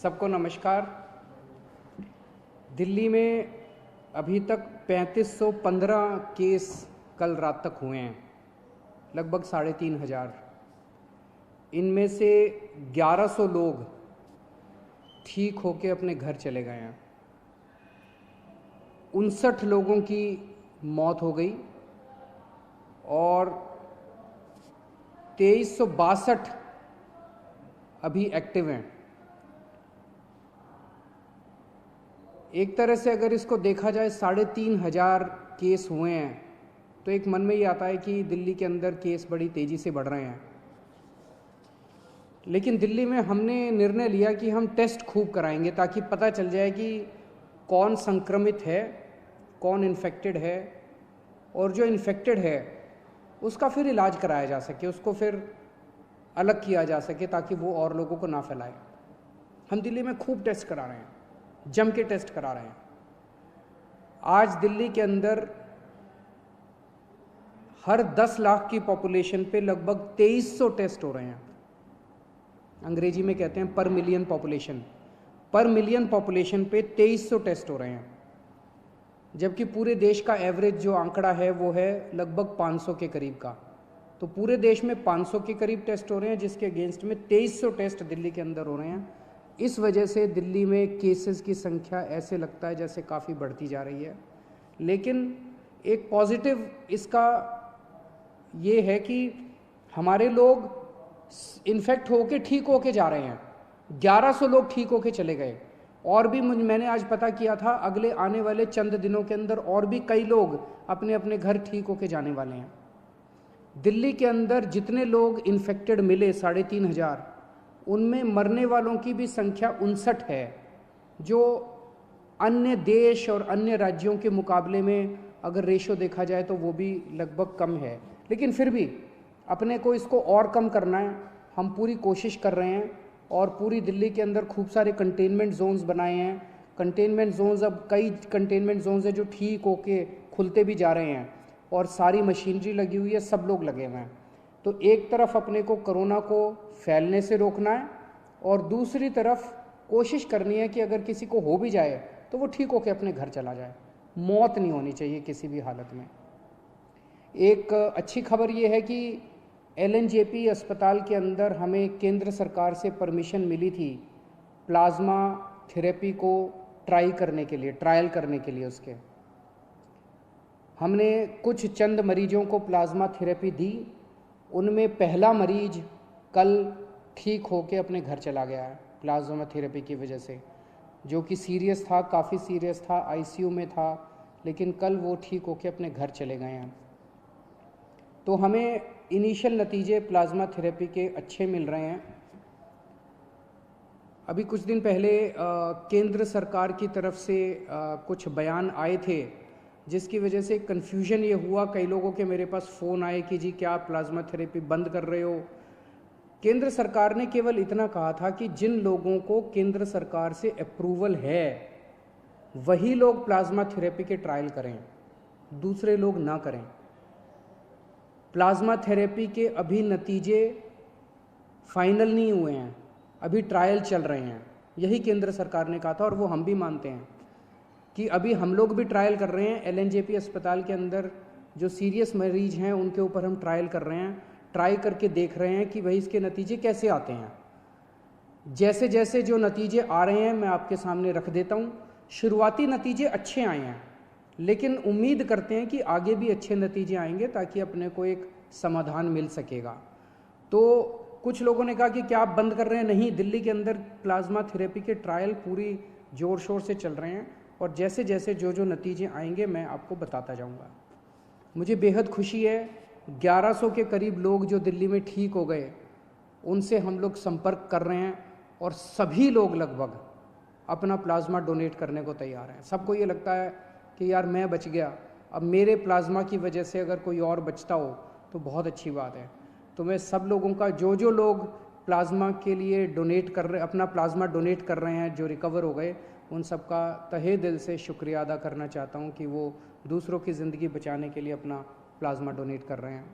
सबको नमस्कार। दिल्ली में अभी तक 3515 केस कल रात तक हुए हैं, लगभग 3500। इनमें से 1100 लोग ठीक होके अपने घर चले गए हैं। 59 लोगों की मौत हो गई और 2362 अभी एक्टिव हैं। एक तरह से अगर इसको देखा जाए 3500 केस हुए हैं तो एक मन में ये आता है कि दिल्ली के अंदर केस बड़ी तेज़ी से बढ़ रहे हैं। लेकिन दिल्ली में हमने निर्णय लिया कि हम टेस्ट खूब कराएंगे ताकि पता चल जाए कि कौन संक्रमित है, कौन इन्फेक्टेड है, और जो इन्फेक्टेड है उसका फिर इलाज कराया जा सके, उसको फिर अलग किया जा सके ताकि वो और लोगों को ना फैलाए। हम दिल्ली में खूब टेस्ट करा रहे हैं, जम के टेस्ट करा रहे हैं। आज दिल्ली के अंदर हर 10 लाख की पॉपुलेशन पे लगभग 2300 टेस्ट हो रहे हैं। अंग्रेजी में कहते हैं पर मिलियन पॉपुलेशन। पर मिलियन पॉपुलेशन पे 2300 टेस्ट हो रहे हैं, जबकि पूरे देश का एवरेज जो आंकड़ा है वो है लगभग 500 के करीब का। तो पूरे देश में 500 के करीब टेस्ट हो रहे हैं, जिसके अगेंस्ट में 2300 टेस्ट दिल्ली के अंदर हो रहे हैं। इस वजह से दिल्ली में केसेस की संख्या ऐसे लगता है जैसे काफ़ी बढ़ती जा रही है। लेकिन एक पॉजिटिव इसका ये है कि हमारे लोग इन्फेक्ट होके ठीक होके जा रहे हैं। 1100 लोग ठीक होके चले गए, और भी मैंने आज पता किया था अगले आने वाले चंद दिनों के अंदर और भी कई लोग अपने अपने घर ठीक होके जाने वाले हैं। दिल्ली के अंदर जितने लोग इन्फेक्टेड मिले 3500, उनमें मरने वालों की भी संख्या 59 है, जो अन्य देश और अन्य राज्यों के मुकाबले में अगर रेशो देखा जाए तो वो भी लगभग कम है। लेकिन फिर भी अपने को इसको और कम करना है। हम पूरी कोशिश कर रहे हैं और पूरी दिल्ली के अंदर खूब सारे कंटेनमेंट जोन्स बनाए हैं। कंटेनमेंट जोन्स, अब कई कंटेनमेंट जोन्स हैं जो ठीक होके खुलते भी जा रहे हैं और सारी मशीनरी लगी हुई है, सब लोग लगे हुए हैं। तो एक तरफ अपने को कोरोना को फैलने से रोकना है और दूसरी तरफ कोशिश करनी है कि अगर किसी को हो भी जाए तो वो ठीक होकर अपने घर चला जाए। मौत नहीं होनी चाहिए किसी भी हालत में। एक अच्छी खबर ये है कि LNJP अस्पताल के अंदर हमें केंद्र सरकार से परमिशन मिली थी प्लाज्मा थेरेपी को ट्रायल करने के लिए। उसके हमने कुछ चंद मरीजों को प्लाज्मा थेरेपी दी। उनमें पहला मरीज कल ठीक होके अपने घर चला गया है प्लाज्मा थेरेपी की वजह से, जो कि सीरियस था, काफ़ी सीरियस था, ICU में था, लेकिन कल वो ठीक होके अपने घर चले गए हैं। तो हमें इनिशियल नतीजे प्लाज्मा थेरेपी के अच्छे मिल रहे हैं। अभी कुछ दिन पहले केंद्र सरकार की तरफ से कुछ बयान आए थे, जिसकी वजह से कन्फ्यूजन ये हुआ। कई लोगों के मेरे पास फ़ोन आए कि जी क्या आप प्लाज्मा थेरेपी बंद कर रहे हो। केंद्र सरकार ने केवल इतना कहा था कि जिन लोगों को केंद्र सरकार से अप्रूवल है वही लोग प्लाज्मा थेरेपी के ट्रायल करें, दूसरे लोग ना करें। प्लाज्मा थेरेपी के अभी नतीजे फाइनल नहीं हुए हैं, अभी ट्रायल चल रहे हैं, यही केंद्र सरकार ने कहा था और वो हम भी मानते हैं कि अभी हम लोग भी ट्रायल कर रहे हैं। LNJP अस्पताल के अंदर जो सीरियस मरीज हैं उनके ऊपर हम ट्रायल कर रहे हैं, ट्राई करके देख रहे हैं कि भाई इसके नतीजे कैसे आते हैं। जैसे जैसे जो नतीजे आ रहे हैं मैं आपके सामने रख देता हूँ। शुरुआती नतीजे अच्छे आए हैं, लेकिन उम्मीद करते हैं कि आगे भी अच्छे नतीजे आएंगे ताकि अपने को एक समाधान मिल सकेगा। तो कुछ लोगों ने कहा कि क्या आप बंद कर रहे हैं? नहीं, दिल्ली के अंदर प्लाज्मा थेरेपी के ट्रायल पूरी ज़ोर शोर से चल रहे हैं और जैसे जैसे जो नतीजे आएंगे मैं आपको बताता जाऊंगा। मुझे बेहद खुशी है, 1100 के करीब लोग जो दिल्ली में ठीक हो गए उनसे हम लोग संपर्क कर रहे हैं और सभी लोग लगभग अपना प्लाज्मा डोनेट करने को तैयार हैं। सबको ये लगता है कि यार मैं बच गया, अब मेरे प्लाज्मा की वजह से अगर कोई और बचता हो तो बहुत अच्छी बात है। तो मैं सब लोगों का, जो लोग प्लाज्मा के लिए डोनेट कर रहे, अपना प्लाज्मा डोनेट कर रहे हैं, जो रिकवर हो गए, उन सब का तहे दिल से शुक्रिया अदा करना चाहता हूं कि वो दूसरों की ज़िंदगी बचाने के लिए अपना प्लाज्मा डोनेट कर रहे हैं।